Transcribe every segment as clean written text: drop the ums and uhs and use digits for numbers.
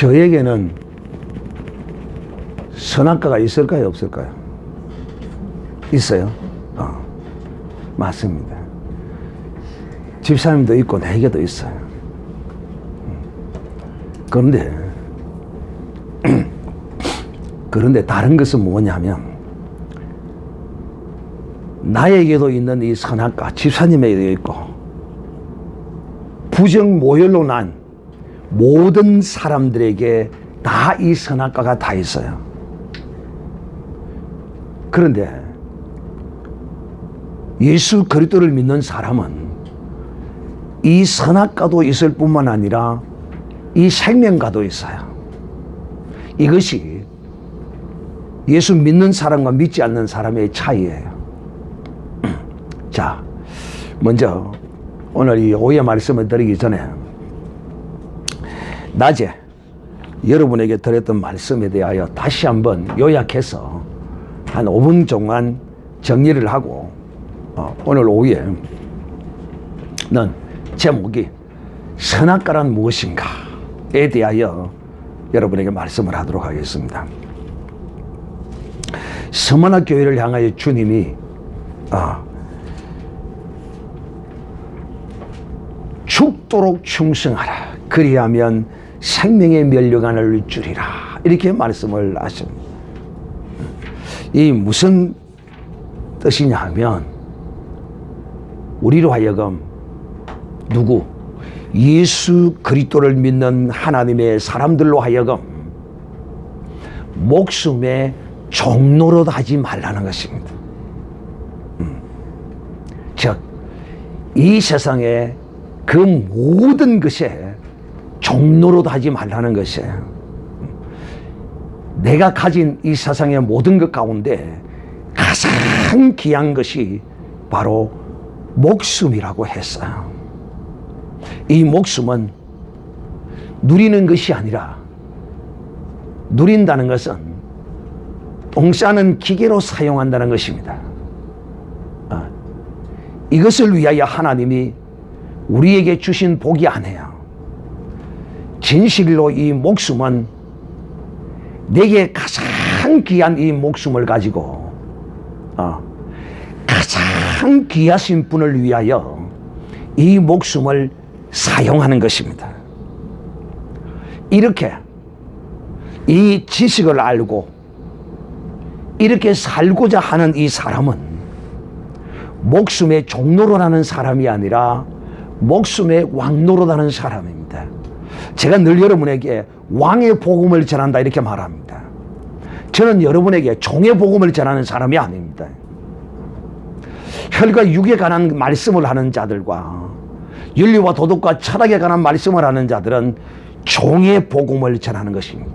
저에게는 선악과가 있을까요, 없을까요? 있어요. 맞습니다. 집사님도 있고 내게도 있어요. 그런데 다른 것은 뭐냐면, 나에게도 있는 이 선악과, 집사님에게도 있고, 부정모혈로 난 모든 사람들에게 다 이 선악과가 다 있어요. 그런데 예수 그리스도를 믿는 사람은 이 선악과도 있을 뿐만 아니라 이 생명과도 있어요. 이것이 예수 믿는 사람과 믿지 않는 사람의 차이예요. 자, 먼저 오늘 이 오해 말씀을 드리기 전에 낮에 여러분에게 드렸던 말씀에 대하여 다시 한번 요약해서 한 5분 동안 정리를 하고, 오늘 오후에는 제목이 선악과란 무엇인가에 대하여 여러분에게 말씀을 하도록 하겠습니다. 서머나 교회를 향하여 주님이 죽도록 충성하라, 그리하면 생명의 면류관을 주리라, 이렇게 말씀을 하십니다. 이 무슨 뜻이냐 하면, 우리로 하여금 예수 그리스도를 믿는 하나님의 사람들로 하여금 목숨의 종노릇 하지 말라는 것입니다. 즉, 이 세상에 그 모든 것에 종노릇 하지 말라는 것이에요. 내가 가진 이 세상의 모든 것 가운데 가장 귀한 것이 바로 목숨이라고 했어요. 이 목숨은 누리는 것이 아니라, 누린다는 것은 옹사는 기계로 사용한다는 것입니다. 이것을 위하여 하나님이 우리에게 주신 복이 아니에요. 진실로 이 목숨은, 내게 가장 귀한 이 목숨을 가지고 가장 귀하신 분을 위하여 이 목숨을 사용하는 것입니다. 이렇게 이 지식을 알고 이렇게 살고자 하는 이 사람은 목숨의 종노릇하는 사람이 아니라 목숨의 왕노릇하는 사람입니다. 제가 늘 여러분에게 왕의 복음을 전한다 이렇게 말합니다. 저는 여러분에게 종의 복음을 전하는 사람이 아닙니다. 혈과 육에 관한 말씀을 하는 자들과 윤리와 도덕과 철학에 관한 말씀을 하는 자들은 종의 복음을 전하는 것입니다.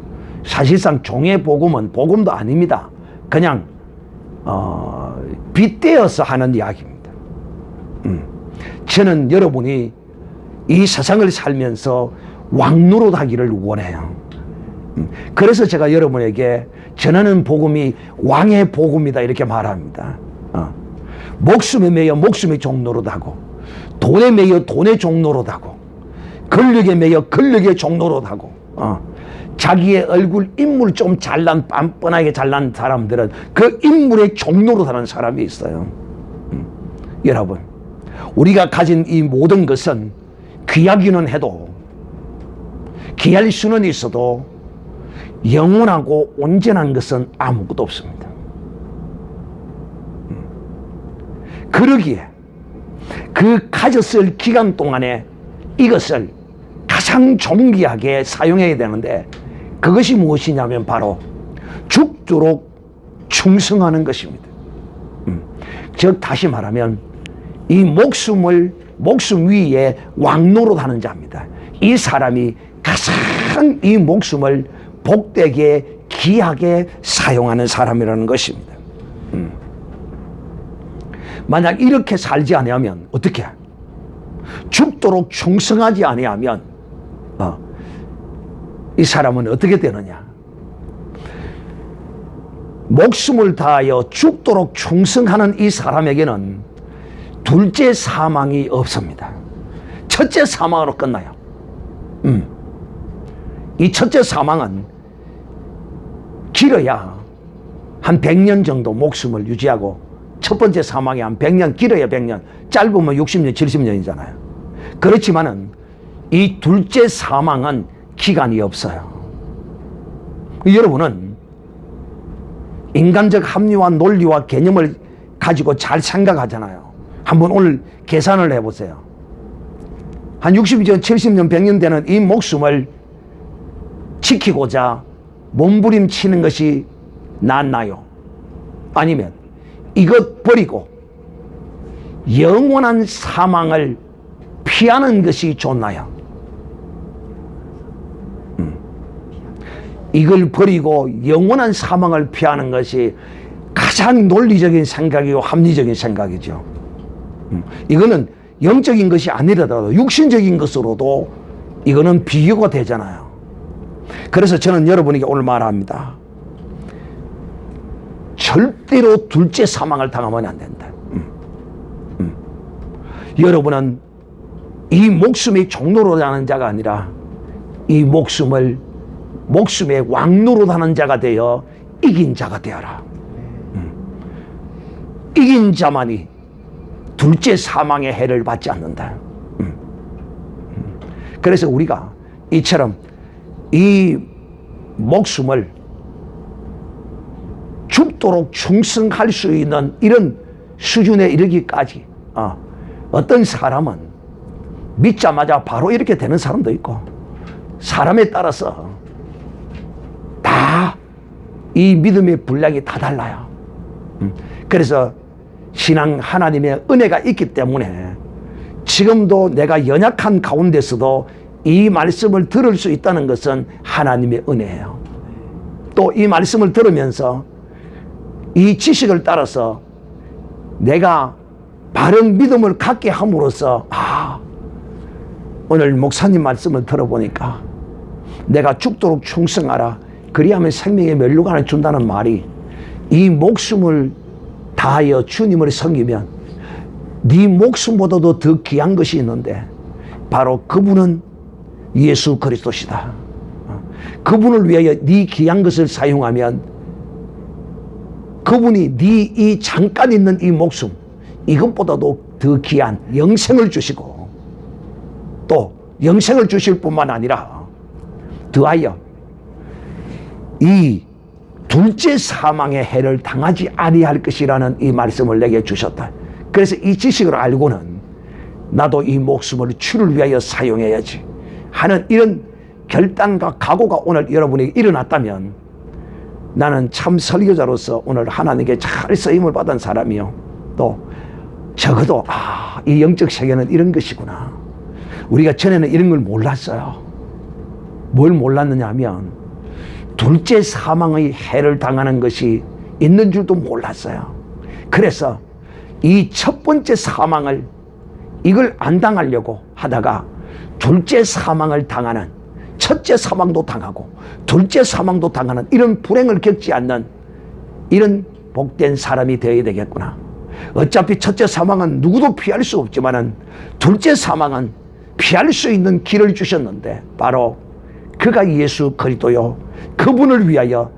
사실상 종의 복음은 복음도 아닙니다. 그냥 빗대어서 하는 이야기입니다. 저는 여러분이 이 세상을 살면서 왕노릇하기를 원해요. 그래서 제가 여러분에게 전하는 복음이 왕의 복음이다 이렇게 말합니다. 목숨에 매여 목숨의 종노릇하고, 돈에 매여 돈의 종노릇하고, 권력에 매여 권력의 종노릇하고, 자기의 얼굴 인물 좀 잘난, 뻔뻔하게 잘난 사람들은 그 인물의 종노릇하는 사람이 있어요. 여러분, 우리가 가진 이 모든 것은 귀하기는 해도, 귀할 수는 있어도 영원하고 온전한 것은 아무것도 없습니다. 그러기에 그 가졌을 기간 동안에 이것을 가장 존귀하게 사용해야 되는데, 그것이 무엇이냐면 바로 죽도록 충성하는 것입니다. 즉 다시 말하면 이 목숨 위에 왕노릇하는 자입니다. 이 사람이 가장 이 목숨을 복되게 귀하게 사용하는 사람이라는 것입니다. 만약 이렇게 살지 아니하면 어떻게? 죽도록 충성하지 아니하면 이 사람은 어떻게 되느냐? 목숨을 다하여 죽도록 충성하는 이 사람에게는 둘째 사망이 없습니다. 첫째 사망으로 끝나요. 이 첫째 사망은 길어야 한 100년 정도 목숨을 유지하고, 첫 번째 사망이 한 100년, 길어야 100년, 짧으면 60년, 70년이잖아요. 그렇지만은 이 둘째 사망은 기간이 없어요. 여러분은 인간적 합리와 논리와 개념을 가지고 잘 생각하잖아요. 한번 오늘 계산을 해보세요. 한 60년, 70년, 100년 되는 이 목숨을 지키고자 몸부림치는 것이 낫나요? 아니면 이것 버리고 영원한 사망을 피하는 것이 좋나요? 이걸 버리고 영원한 사망을 피하는 것이 가장 논리적인 생각이고 합리적인 생각이죠. 이거는 영적인 것이 아니라도 육신적인 것으로도 이거는 비교가 되잖아요. 그래서 저는 여러분에게 오늘 말합니다. 절대로 둘째 사망을 당하면 안 된다. 여러분은 이 목숨의 종노릇하는 자가 아니라 이 목숨의 왕노릇하는 자가 되어 이긴 자가 되어라. 이긴 자만이 둘째 사망의 해를 받지 않는다. 그래서 우리가 이처럼 이 목숨을 죽도록 충성할 수 있는 이런 수준에 이르기까지, 어떤 사람은 믿자마자 바로 이렇게 되는 사람도 있고, 사람에 따라서 다 이 믿음의 분량이 다 달라요. 그래서 신앙 하나님의 은혜가 있기 때문에 지금도 내가 연약한 가운데서도 이 말씀을 들을 수 있다는 것은 하나님의 은혜예요. 또 이 말씀을 들으면서 이 지식을 따라서 내가 바른 믿음을 갖게 함으로써, 오늘 목사님 말씀을 들어보니까 내가 죽도록 충성하라, 그리하면 생명의 면류관을 준다는 말이, 이 목숨을 다하여 주님을 섬기면 네 목숨보다도 더 귀한 것이 있는데 바로 그분은 예수 그리스도시다. 그분을 위하여 네 귀한 것을 사용하면 그분이 네 이 잠깐 있는 이 목숨, 이것보다도 더 귀한 영생을 주시고, 또 영생을 주실 뿐만 아니라 더하여 이 둘째 사망의 해를 당하지 아니할 것이라는 이 말씀을 내게 주셨다. 그래서 이 지식을 알고는 나도 이 목숨을 주를 위하여 사용해야지 하는 이런 결단과 각오가 오늘 여러분에게 일어났다면, 나는 참 설교자로서 오늘 하나님께 잘 쓰임을 받은 사람이요, 또 적어도 이 영적 세계는 이런 것이구나. 우리가 전에는 이런 걸 몰랐어요. 뭘 몰랐느냐 하면 둘째 사망의 해를 당하는 것이 있는 줄도 몰랐어요. 그래서 이 첫 번째 사망을, 이걸 안 당하려고 하다가 둘째 사망을 당하는, 첫째 사망도 당하고 둘째 사망도 당하는 이런 불행을 겪지 않는 이런 복된 사람이 되어야 되겠구나. 어차피 첫째 사망은 누구도 피할 수 없지만은 둘째 사망은 피할 수 있는 길을 주셨는데 바로 그가 예수 그리스도요, 그분을 위하여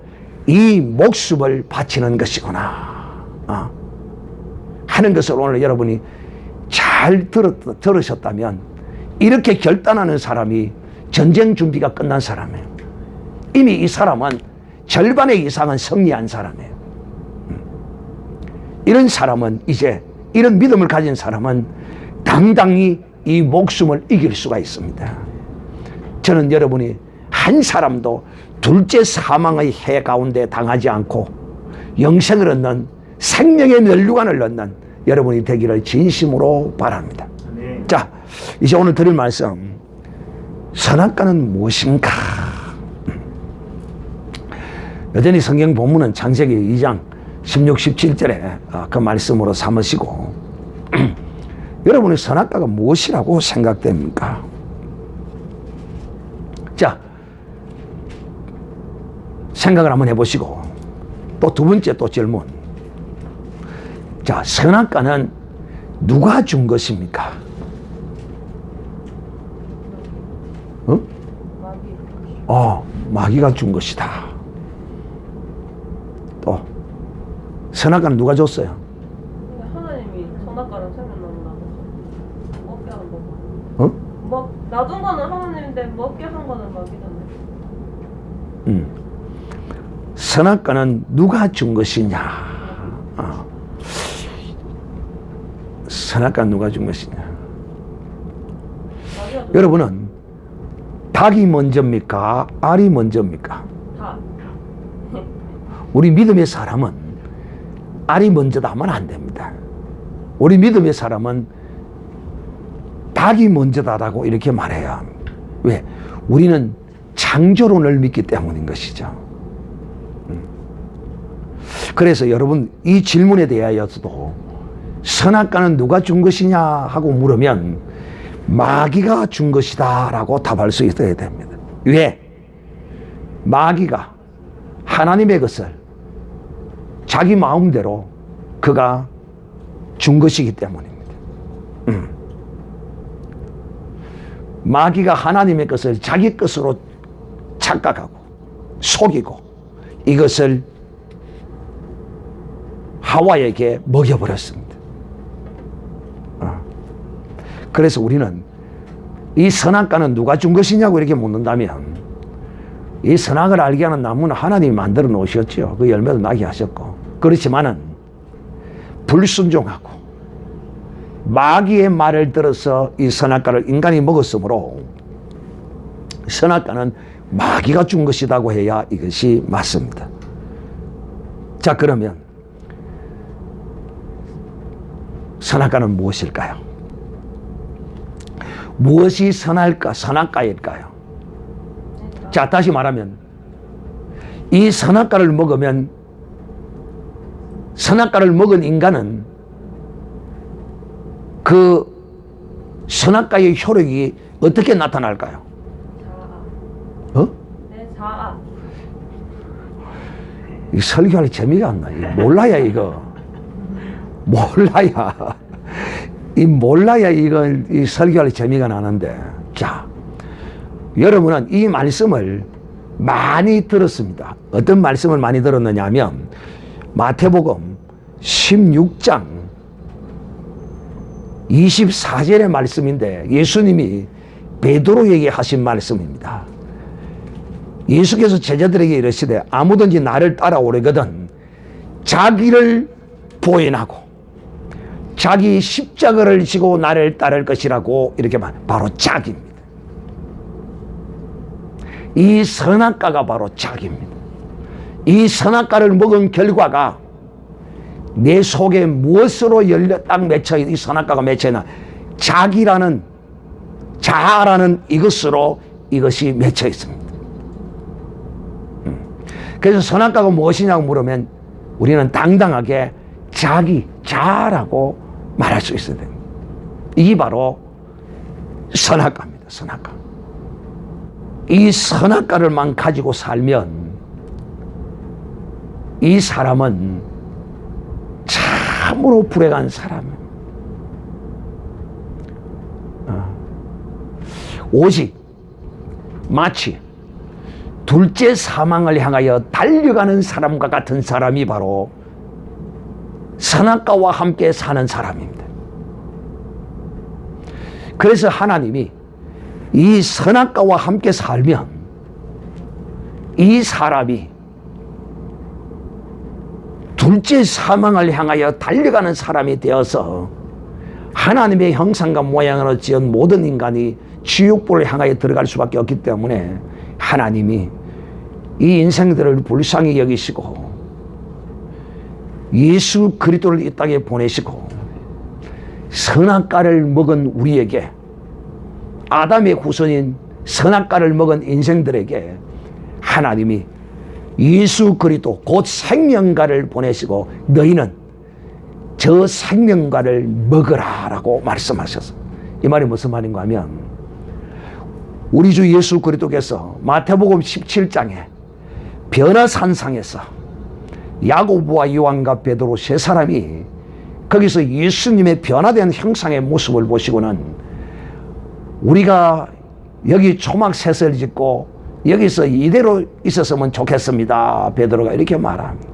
이 목숨을 바치는 것이구나 하는 것을 오늘 여러분이 잘 들으셨다면, 이렇게 결단하는 사람이 전쟁 준비가 끝난 사람이에요. 이미 이 사람은 절반의 이상은 승리한 사람이에요. 이런 사람은, 이제 이런 믿음을 가진 사람은 당당히 이 목숨을 이길 수가 있습니다. 저는 여러분이 한 사람도 둘째 사망의 해 가운데 당하지 않고 영생을 얻는, 생명의 면류관을 얻는 여러분이 되기를 진심으로 바랍니다. 네. 자, 이제 오늘 드릴 말씀, 선악과는 무엇인가? 여전히 성경 본문은 창세기 2장 16, 17절에 그 말씀으로 삼으시고 여러분의 선악과가 무엇이라고 생각됩니까? 자, 생각을 한번 해보시고, 또 두 번째 또 질문. 자, 선악과는 누가 준 것입니까? 마귀가 준 것이다. 또 선악과는 누가 줬어요? 하나님이 선악과는 생각난다. 먹게 하는 거. 놔둔 거는 하나님인데 먹게 한 거는 마귀잖아요. 선악과는 누가 준 것이냐? 선악과는 누가 준 것이냐? 여러분은 닭이 먼저입니까? 알이 먼저입니까? 닭. 우리 믿음의 사람은 알이 먼저다 하면 안 됩니다. 우리 믿음의 사람은 닭이 먼저다라고 이렇게 말해야 합니다. 왜? 우리는 창조론을 믿기 때문인 것이죠. 그래서 여러분 이 질문에 대하여서도 선악과는 누가 준 것이냐 하고 물으면 마귀가 준 것이다 라고 답할 수 있어야 됩니다. 왜? 마귀가 하나님의 것을 자기 마음대로 그가 준 것이기 때문입니다. 마귀가 하나님의 것을 자기 것으로 착각하고 속이고 이것을 하와에게 먹여버렸습니다. 그래서 우리는 이 선악과는 누가 준 것이냐고 이렇게 묻는다면 이 선악을 알게 하는 나무는 하나님이 만들어 놓으셨죠. 그 열매도 나게 하셨고 그렇지만은 불순종하고 마귀의 말을 들어서 이 선악과를 인간이 먹었으므로 선악과는 마귀가 준 것이라고 해야 이것이 맞습니다. 자, 그러면 선악과는 무엇일까요? 무엇이 선할까, 선악과일까요? 자, 다시 말하면 이 선악과를 먹으면 선악과를 먹은 인간은 그 선악과의 효력이 어떻게 나타날까요? 내 자아. 이 설교할 재미가 안 나. 몰라야 이거. 몰라야. 이 몰라야 이건 이 설교할 재미가 나는데. 자, 여러분은 이 말씀을 많이 들었습니다. 어떤 말씀을 많이 들었느냐 하면 마태복음 16장 24절의 말씀인데 예수님이 베드로에게 하신 말씀입니다. 예수께서 제자들에게 이르시되 아무든지 나를 따라오려거든 자기를 부인하고 자기 십자가를 지고 나를 따를 것이라고 이렇게 말. 바로 자기입니다. 이 선악과가 바로 자기입니다. 이 선악과를 먹은 결과가 내 속에 무엇으로 딱 맺혀 이 선악과가 맺혀 있나? 자기라는 자아라는 이것으로 이것이 맺혀 있습니다. 그래서 선악과가 무엇이냐고 물으면 우리는 당당하게 자기, 자아라고 말할 수 있어야 됩니다. 이게 바로 선악과입니다. 선악과. 이 선악과를만 가지고 살면 이 사람은 참으로 불행한 사람입니다. 오직 마치 둘째 사망을 향하여 달려가는 사람과 같은 사람이 바로 선악과와 함께 사는 사람입니다. 그래서 하나님이 이 선악과와 함께 살면 이 사람이 둘째 사망을 향하여 달려가는 사람이 되어서 하나님의 형상과 모양으로 지은 모든 인간이 지옥불을 향하여 들어갈 수밖에 없기 때문에 하나님이 이 인생들을 불쌍히 여기시고 예수 그리스도를 이 땅에 보내시고 선악과를 먹은 우리에게 아담의 후손인 선악과를 먹은 인생들에게 하나님이 예수 그리스도 곧 생명과를 보내시고 너희는 저 생명과를 먹으라라고 말씀하셨어. 이 말이 무슨 말인가 하면 우리 주 예수 그리스도께서 마태복음 17장에 변화산상에서 야고보와 요한과 베드로 세 사람이 거기서 예수님의 변화된 형상의 모습을 보시고는 우리가 여기 초막셋을 짓고 여기서 이대로 있었으면 좋겠습니다. 베드로가 이렇게 말합니다.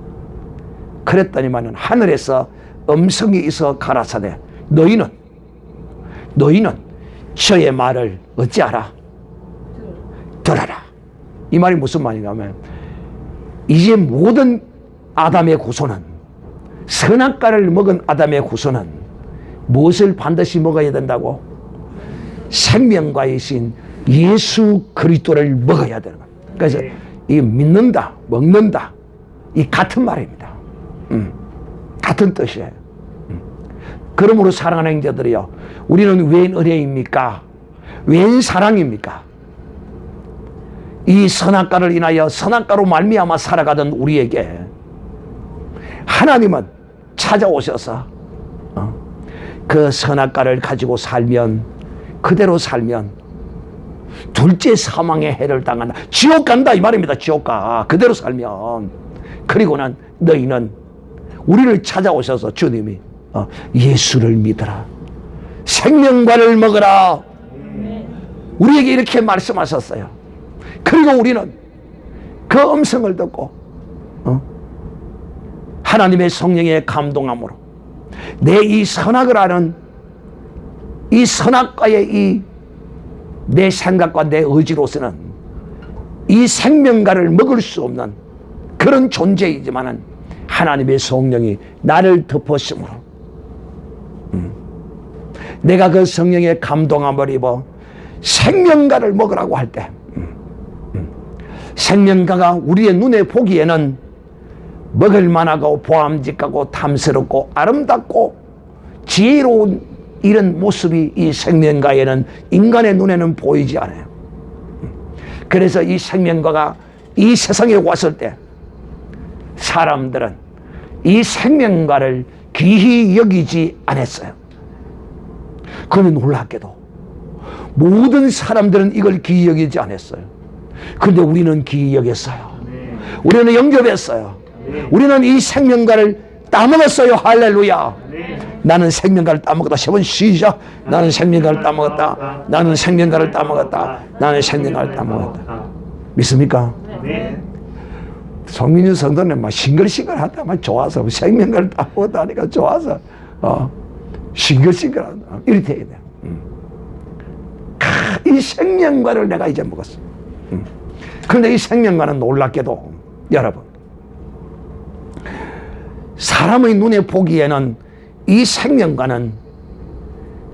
그랬더니만은 하늘에서 음성이 있어 가라사대 너희는 저의 말을 어찌하라? 들어라. 이 말이 무슨 말이냐면 이제 모든 아담의 후손은, 선악과를 먹은 아담의 후손은 무엇을 반드시 먹어야 된다고? 생명과의 신 예수 그리스도를 먹어야 되는 겁니다. 그래서 이 믿는다, 먹는다, 이 같은 말입니다. 같은 뜻이에요. 그러므로 사랑하는 형제들이요, 우리는 웬 은혜입니까? 웬 사랑입니까? 이 선악과를 인하여 선악과로 말미암아 살아가던 우리에게 하나님은 찾아오셔서 그 선악과를 가지고 살면, 그대로 살면 둘째 사망의 해를 당한다. 지옥 간다 이 말입니다. 지옥 가. 그대로 살면. 그리고는 너희는 우리를 찾아오셔서 주님이 예수를 믿어라, 생명과를 먹어라, 우리에게 이렇게 말씀하셨어요. 그리고 우리는 그 음성을 듣고 하나님의 성령의 감동함으로 내 이 선악을 아는 이 선악과의 내 생각과 내 의지로서는 이 생명과를 먹을 수 없는 그런 존재이지만은 하나님의 성령이 나를 덮으심으로 내가 그 성령의 감동함을 입어 생명과를 먹으라고 할 때, 생명과가 우리의 눈에 보기에는 먹을 만하고 보암직하고 탐스럽고 아름답고 지혜로운 이런 모습이 이 생명과에는, 인간의 눈에는 보이지 않아요. 그래서 이 생명과가 이 세상에 왔을 때 사람들은 이 생명과를 귀히 여기지 않았어요. 그런데 놀랍게도 모든 사람들은 이걸 귀히 여기지 않았어요. 그런데 우리는 귀히 여겼어요. 우리는 영접했어요. 우리는 이 생명과를 따먹었어요. 할렐루야. 나는 생명과를 따먹었다. 7번 시작. 나는 생명과를 따먹었다. 나는 생명과를 따먹었다. 나는 생명과를 따먹었다. 믿습니까? 성민이 성도는 막 싱글싱글하다. 막 좋아서 생명과를 따먹었다 하니까 좋아서 싱글싱글하다. 이렇게 해야 돼. 이 생명과를 내가 이제 먹었어. 그런데 이 생명과는 놀랍게도 여러분, 사람의 눈에 보기에는 이 생명과는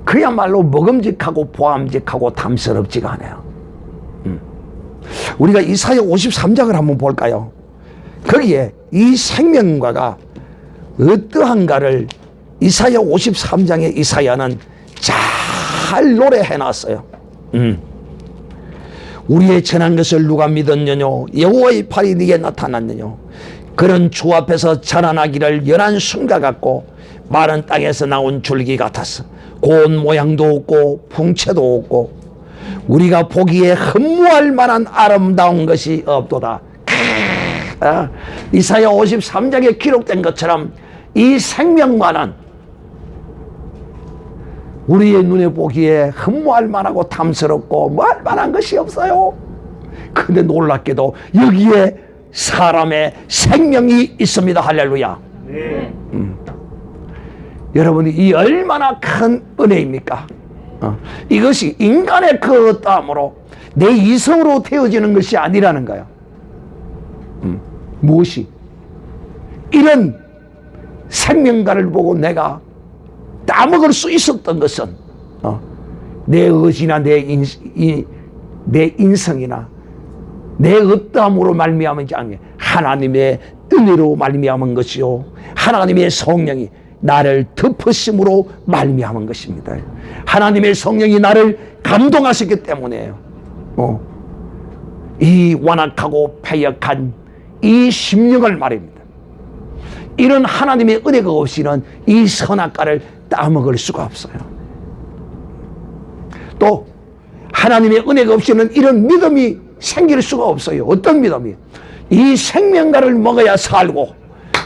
그야말로 먹음직하고 보암직하고 탐스럽지가 않아요. 우리가 이사야 53장을 한번 볼까요? 거기에 이 생명과가 어떠한가를 이사야 53장의 이사야는 잘 노래해놨어요. 우리의 전한 것을 누가 믿었느뇨? 여호와의 팔이 네게 나타났느뇨? 그런 주 앞에서 전환하기를 연한 순가 같고 마른 땅에서 나온 줄기 같았어. 고운 모양도 없고 풍채도 없고 우리가 보기에 흠모할 만한 아름다운 것이 없도다. 이사야 53장에 기록된 것처럼 이 생명만은 우리의 눈에 보기에 흠모할 만하고 탐스럽고 뭐 할 만한 것이 없어요. 근데 놀랍게도 여기에 사람의 생명이 있습니다. 할렐루야. 여러분이 이 얼마나 큰 은혜입니까? 이것이 인간의 그 어떠함으로 내 이성으로 되어지는 것이 아니라는 거예요. 무엇이? 이런 생명과를 보고 내가 따먹을 수 있었던 것은 내 의지나 내 인성이나 내 어떠함으로 말미암은지 아니에요. 하나님의 은혜로 말미암은 것이요, 하나님의 성령이 나를 덮으심으로 말미암은 것입니다. 하나님의 성령이 나를 감동하셨기 때문에요. 이 완악하고 패역한 이 심령을 말입니다. 이런 하나님의 은혜가 없이는 이 선악과를 따먹을 수가 없어요. 또 하나님의 은혜가 없이는 이런 믿음이 생길 수가 없어요. 어떤 믿음이? 이 생명과를 먹어야 살고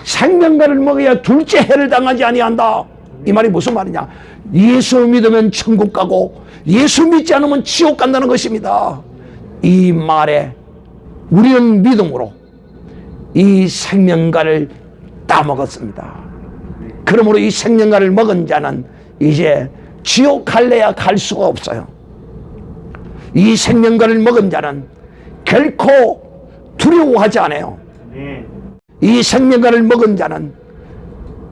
생명과를 먹어야 둘째 해를 당하지 아니한다. 이 말이 무슨 말이냐? 예수 믿으면 천국 가고 예수 믿지 않으면 지옥 간다는 것입니다. 이 말에 우리는 믿음으로 이 생명과를 따먹었습니다. 그러므로 이 생명과를 먹은 자는 이제 지옥 갈래야 갈 수가 없어요. 이 생명과를 먹은 자는 결코 두려워하지 않아요. 이 생명과를 먹은 자는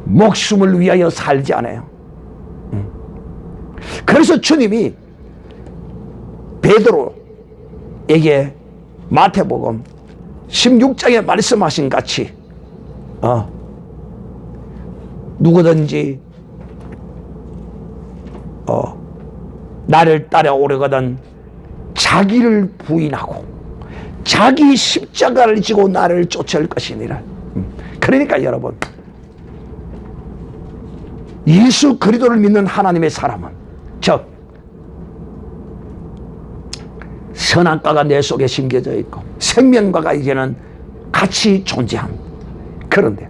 목숨을 위하여 살지 않아요. 그래서 주님이 베드로에게 마태복음 16장에 말씀하신 같이 누구든지 나를 따라오려거든 자기를 부인하고 자기 십자가를 지고 나를 쫓을 것이니라. 그러니까 여러분, 예수 그리스도를 믿는 하나님의 사람은, 즉 선악과가 내 속에 심겨져 있고 생명과가 이제는 같이 존재합니다. 그런데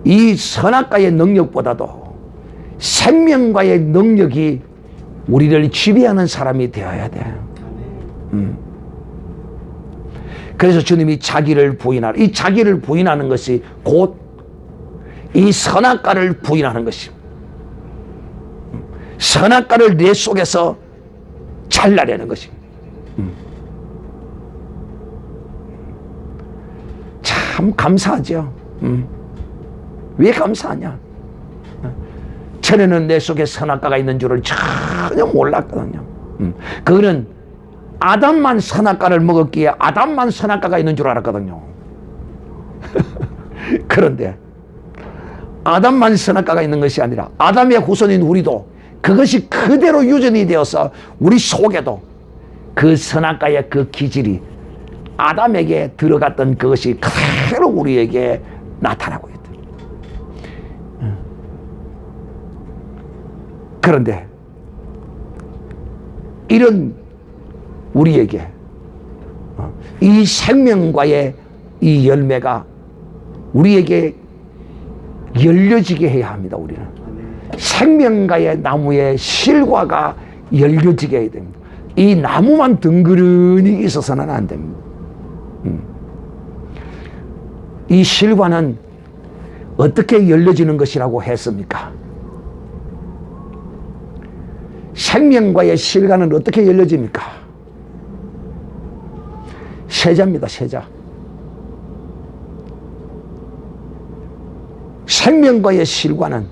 이 선악과의 능력보다도 생명과의 능력이 우리를 지배하는 사람이 되어야 돼요. 그래서 주님이 자기를 부인하라. 이 자기를 부인하는 것이 곧 이 선악과를 부인하는 것입니다. 선악과를 내 속에서 잘라내는 것입니다. 참 감사하죠. 왜 감사하냐? 전에는 내 속에 선악과가 있는 줄을 전혀 몰랐거든요. 그거는 아담만 선악과를 먹었기에 아담만 선악과가 있는 줄 알았거든요. 그런데 아담만 선악과가 있는 것이 아니라 아담의 후손인 우리도 그것이 그대로 유전이 되어서 우리 속에도 그 선악과의 그 기질이 아담에게 들어갔던 그것이 그대로 우리에게 나타나고 있다. 그런데 이런 우리에게 이 생명과의 이 열매가 우리에게 열려지게 해야 합니다. 우리는 생명과의 나무의 실과가 열려지게 해야 됩니다. 이 나무만 덩그러니 있어서는 안 됩니다. 이 실과는 어떻게 열려지는 것이라고 했습니까? 생명과의 실과는 어떻게 열려집니까? 세자입니다. 세자. 생명과의 실과는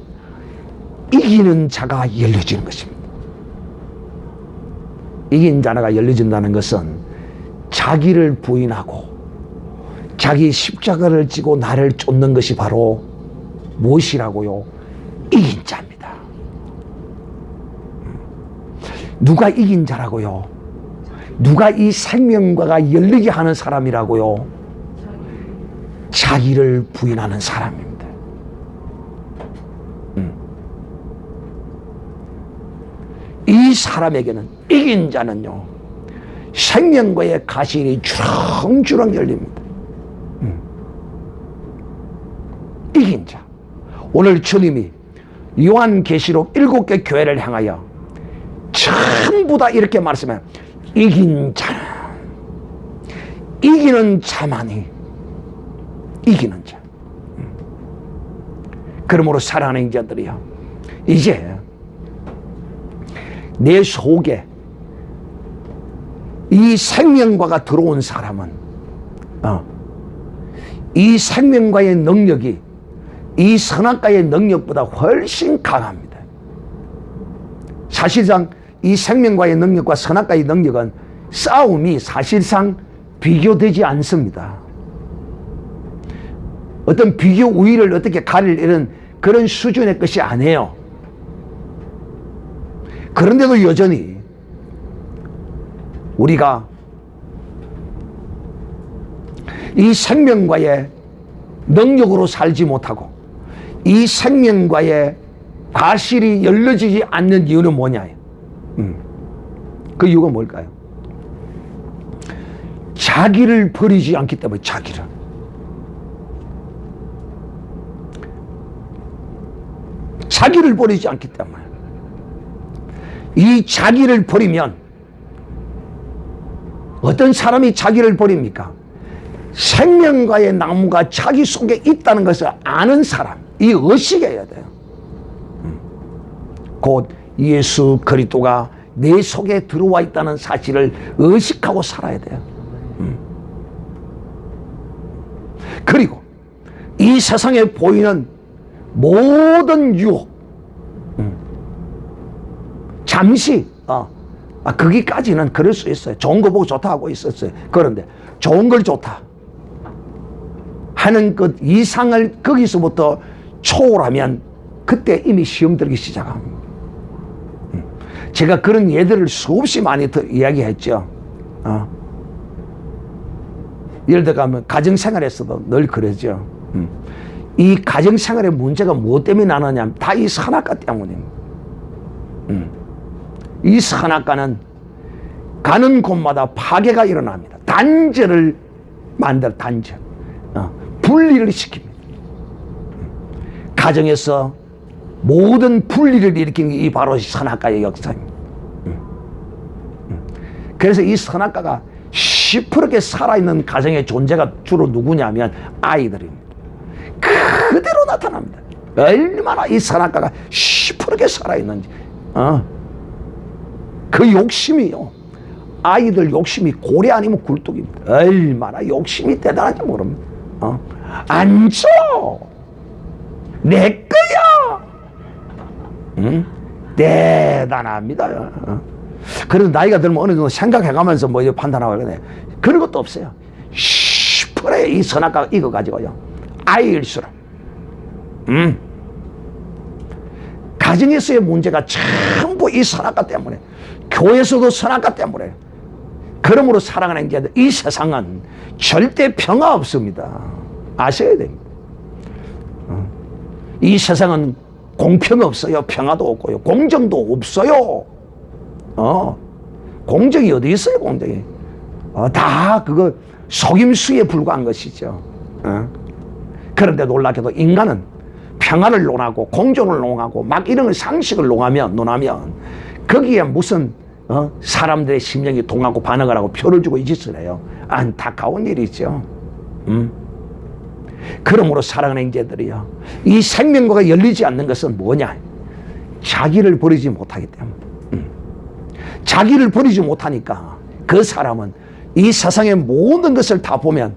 이기는 자가 열려지는 것입니다. 이긴 자가 열려진다는 것은 자기를 부인하고 자기 십자가를 지고 나를 쫓는 것이 바로 무엇이라고요? 이긴 자입니다. 누가 이긴 자라고요? 누가 이 생명과가 열리게 하는 사람이라고요? 자기를 부인하는 사람입니다. 이 사람에게는, 이긴 자는요, 생명과의 가실이 주렁주렁 열립니다. 이긴 자. 오늘 주님이 요한계시록 7개 교회를 향하여 전부 다 이렇게 말씀해요. 이긴 자는, 이기는 자만이 이기는 자. 그러므로 사랑하는 자들이요, 이제 내 속에 이 생명과가 들어온 사람은 이 생명과의 능력이 이 선악과의 능력보다 훨씬 강합니다. 사실상 이 생명과의 능력과 선악과의 능력은 싸움이 사실상 비교되지 않습니다. 어떤 비교 우위를 어떻게 가릴 이런 그런 수준의 것이 아니에요. 그런데도 여전히 우리가 이 생명과의 능력으로 살지 못하고 이 생명과의 가실이 열려지지 않는 이유는 뭐냐? 그 이유가 뭘까요? 자기를 버리지 않기 때문에. 자기를 버리지 않기 때문에. 이 자기를 버리면, 어떤 사람이 자기를 버립니까? 생명과의 나무가 자기 속에 있다는 것을 아는 사람, 이 의식해야 돼요. 곧 예수 그리스도가 내 속에 들어와 있다는 사실을 의식하고 살아야 돼요. 그리고 이 세상에 보이는 모든 유혹, 잠시 거기까지는 그럴 수 있어요. 좋은 거 보고 좋다 하고 있었어요. 그런데 좋은 걸 좋다 하는 것 이상을 거기서부터 초월하면 그때 이미 시험 들기 시작합니다. 제가 그런 예들을 수없이 많이 이야기했죠. 예를 들어 가정생활에서도 늘 그러죠. 이 가정생활의 문제가 무엇 때문에 나느냐, 다 이 선악과 때문입니다. 이 선악과는 가는 곳마다 파괴가 일어납니다. 단절을 만들어, 단절. 분리를 시킵니다. 가정에서 모든 분리를 일으킨 게 이 바로 선악과의 역사입니다. 그래서 이 선악과가 시퍼렇게 살아있는 가정의 존재가 주로 누구냐면 아이들입니다. 그대로 나타납니다. 얼마나 이 선악과가 시퍼렇게 살아있는지. 그 욕심이요, 아이들 욕심이 고래 아니면 굴뚝입니다. 얼마나 욕심이 대단한지 모릅니다. 안 줘! 내 거야! 대단합니다. 그래도 나이가 들면 어느 정도 생각해가면서 뭐 판단하고 그러네. 그런 것도 없어요. 시퍼래 이 선악과가 익어가지고요, 아이일수록 가정에서의 문제가 전부 이 선악과 때문에, 교회에서도 선악과 때문에. 그러므로 사랑하는 자들, 이 세상은 절대 평화 없습니다. 아셔야 됩니다. 이 세상은 공평 없어요. 평화도 없고요. 공정도 없어요. 공정이 어디 있어요, 공정이? 다 그거 속임수에 불과한 것이죠. 그런데 놀랍게도 인간은 평화를 논하고 공정을 논하고 막 이런 상식을 논하면 거기에 무슨 사람들의 심령이 동하고 반응을 하고 표를 주고 이 짓을 해요. 안타까운 일이죠. 그러므로 사랑하는 형제들이요, 이 생명과가 열리지 않는 것은 뭐냐? 자기를 버리지 못하기 때문에. 자기를 버리지 못하니까 그 사람은 이 세상의 모든 것을 다 보면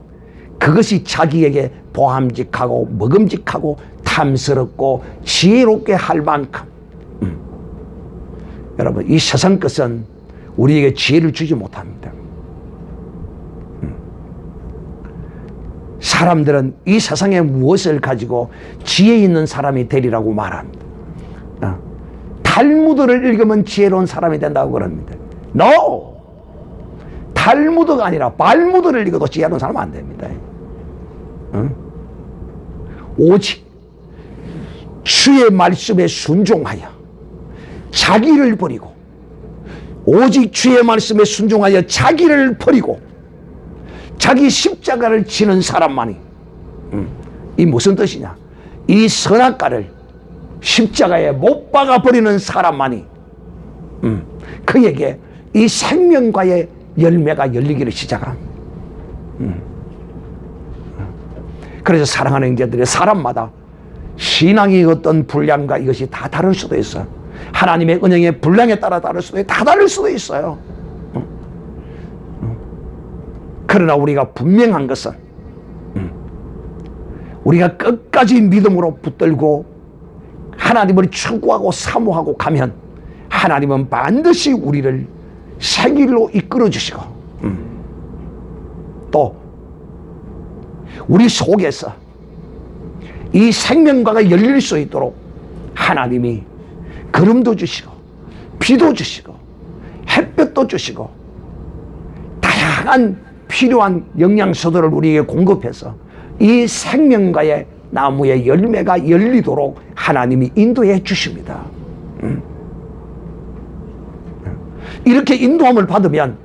그것이 자기에게 보함직하고 먹음직하고 탐스럽고 지혜롭게 할 만큼, 여러분, 이 세상 것은 우리에게 지혜를 주지 못합니다. 사람들은 이 세상에 무엇을 가지고 지혜 있는 사람이 되리라고 말합니다. 탈무드를 읽으면 지혜로운 사람이 된다고 그럽니다. No! 탈무드가 아니라 발무드를 읽어도 지혜로운 사람은 안 됩니다. 오직 주의 말씀에 순종하여 자기를 버리고, 오직 주의 말씀에 순종하여 자기를 버리고 자기 십자가를 지는 사람만이, 이 무슨 뜻이냐? 이 선악과를 십자가에 못 박아 버리는 사람만이 그에게 이 생명과의 열매가 열리기를 시작합니다. 그래서 사랑하는 형제들이, 사람마다 신앙이 어떤 분량과 이것이 다 다를 수도 있어요. 하나님의 은혜의 분량에 따라 다를 수도 있어요. 다 다를 수도 있어요. 그러나 우리가 분명한 것은 우리가 끝까지 믿음으로 붙들고 하나님을 추구하고 사모하고 가면 하나님은 반드시 우리를 새 길로 이끌어 주시고, 또 우리 속에서 이 생명과가 열릴 수 있도록 하나님이 구름도 주시고 비도 주시고 햇볕도 주시고 다양한 필요한 영양소들을 우리에게 공급해서 이 생명과의 나무의 열매가 열리도록 하나님이 인도해 주십니다. 이렇게 인도함을 받으면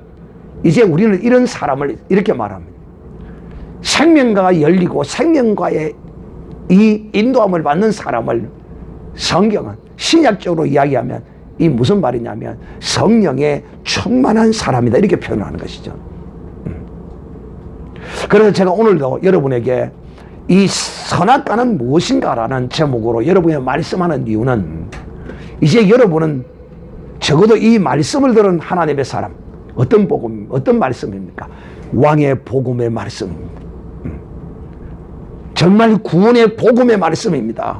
이제 우리는 이런 사람을 이렇게 말합니다. 생명과가 열리고 생명과의 이 인도함을 받는 사람을 성경은 신약적으로 이야기하면 이 무슨 말이냐면 성령에 충만한 사람이다, 이렇게 표현하는 것이죠. 그래서 제가 오늘도 여러분에게 이 선악과는 무엇인가라는 제목으로 여러분에게 말씀하는 이유는, 이제 여러분은 적어도 이 말씀을 들은 하나님의 사람, 어떤 복음, 어떤 말씀입니까? 왕의 복음의 말씀입니다. 정말 구원의 복음의 말씀입니다.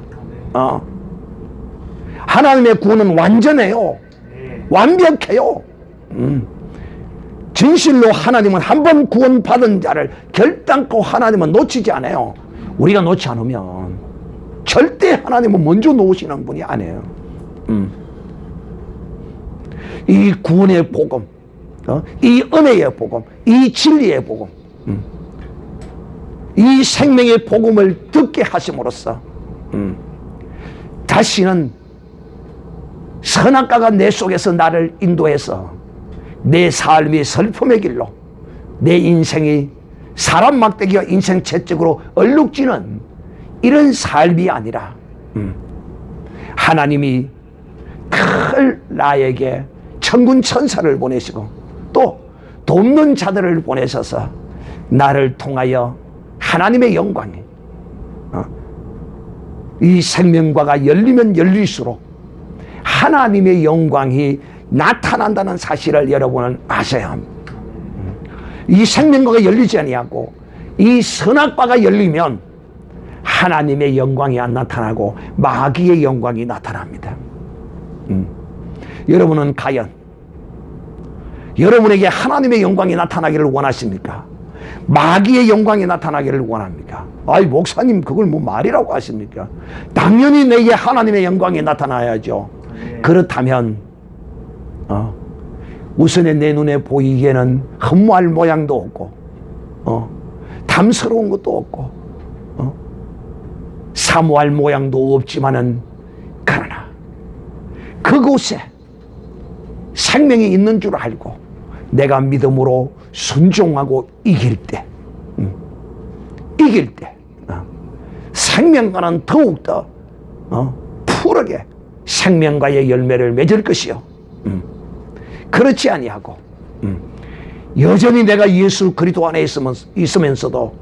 하나님의 구원은 완전해요. 완벽해요. 진실로 하나님은 한 번 구원받은 자를 결단코 하나님은 놓치지 않아요. 우리가 놓지 않으면 절대 하나님은 먼저 놓으시는 분이 아니에요. 이 구원의 복음, 이 은혜의 복음, 이 진리의 복음, 이 생명의 복음을 듣게 하심으로써 다시는 선악과가 내 속에서 나를 인도해서 내 삶이 슬픔의 길로, 내 인생이 사람 막대기와 인생 채찍으로 얼룩지는 이런 삶이 아니라 하나님이 큰 나에게 천군 천사를 보내시고 또 돕는 자들을 보내셔서 나를 통하여 하나님의 영광이 이 생명과가 열리면 열릴수록 하나님의 영광이 나타난다는 사실을 여러분은 아셔야 합니다. 이 생명과가 열리지 아니하고 이 선악과가 열리면 하나님의 영광이 안 나타나고 마귀의 영광이 나타납니다. 여러분은 과연 여러분에게 하나님의 영광이 나타나기를 원하십니까? 마귀의 영광이 나타나기를 원합니까? 아이, 목사님 그걸 뭐 말이라고 하십니까? 당연히 내게 하나님의 영광이 나타나야죠. 그렇다면 우선에 내 눈에 보이기에는 흠모할 모양도 없고 탐스러운 것도 없고 사모할 모양도 없지만은, 그러나 그곳에 생명이 있는 줄 알고 내가 믿음으로 순종하고 이길 때 생명과는 더욱더 푸르게 생명과의 열매를 맺을 것이요. 그렇지 아니하고 여전히 내가 예수 그리스도 안에 있으면서도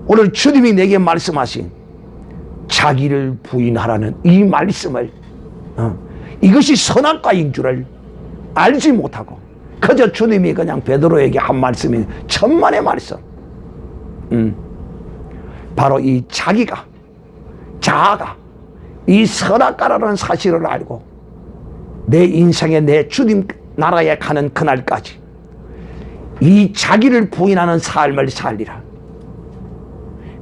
오늘 주님이 내게 말씀하신 자기를 부인하라는 이 말씀을 이것이 선악과인 줄을 알지 못하고 그저 주님이 그냥 베드로에게 한 말씀이 천만의 말씀, 바로 이 자아가 이 선악과라는 사실을 알고 내 인생에 내 주님 나라에 가는 그날까지 이 자기를 부인하는 삶을 살리라.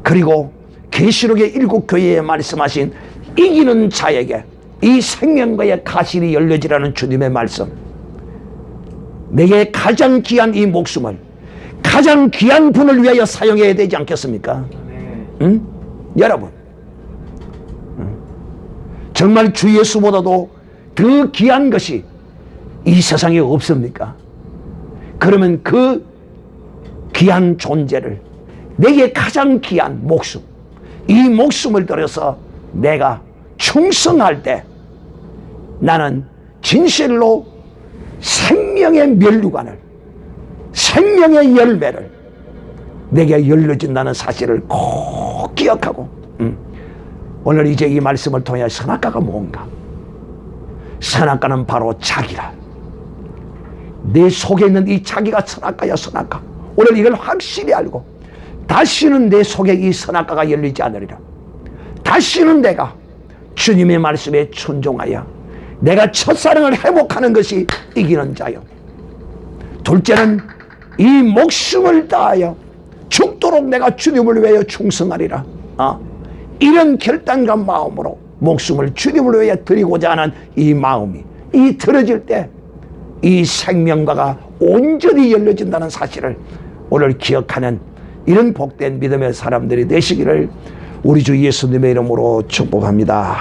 그리고 계시록의 7교회에 말씀하신 이기는 자에게 이 생명과의 가실이 열려지라는 주님의 말씀, 내게 가장 귀한 이 목숨을 가장 귀한 분을 위하여 사용해야 되지 않겠습니까? 여러분, 정말 주 예수보다도 더 귀한 것이 이 세상에 없습니까? 그러면 그 귀한 존재를, 내게 가장 귀한 목숨, 이 목숨을 들여서 내가 충성할 때 나는 진실로 생명의 면류관을, 생명의 열매를 내게 열려준다는 사실을 꼭 기억하고 오늘 이제 이 말씀을 통해 선악과가 뭔가? 선악과는 바로 자기라. 내 속에 있는 이 자기가 선악과야, 선악과. 오늘 이걸 확실히 알고 다시는 내 속에 이 선악과가 열리지 않으리라. 다시는 내가 주님의 말씀에 순종하여 내가 첫사랑을 회복하는 것이 이기는 자요. 둘째는 이 목숨을 다하여 죽도록 내가 주님을 위하여 충성하리라. 이런 결단과 마음으로 목숨을 주님을 위하여 드리고자 하는 이 마음이 이 들어질 때 이 생명과가 온전히 열려진다는 사실을 오늘 기억하는 이런 복된 믿음의 사람들이 되시기를 우리 주 예수님의 이름으로 축복합니다.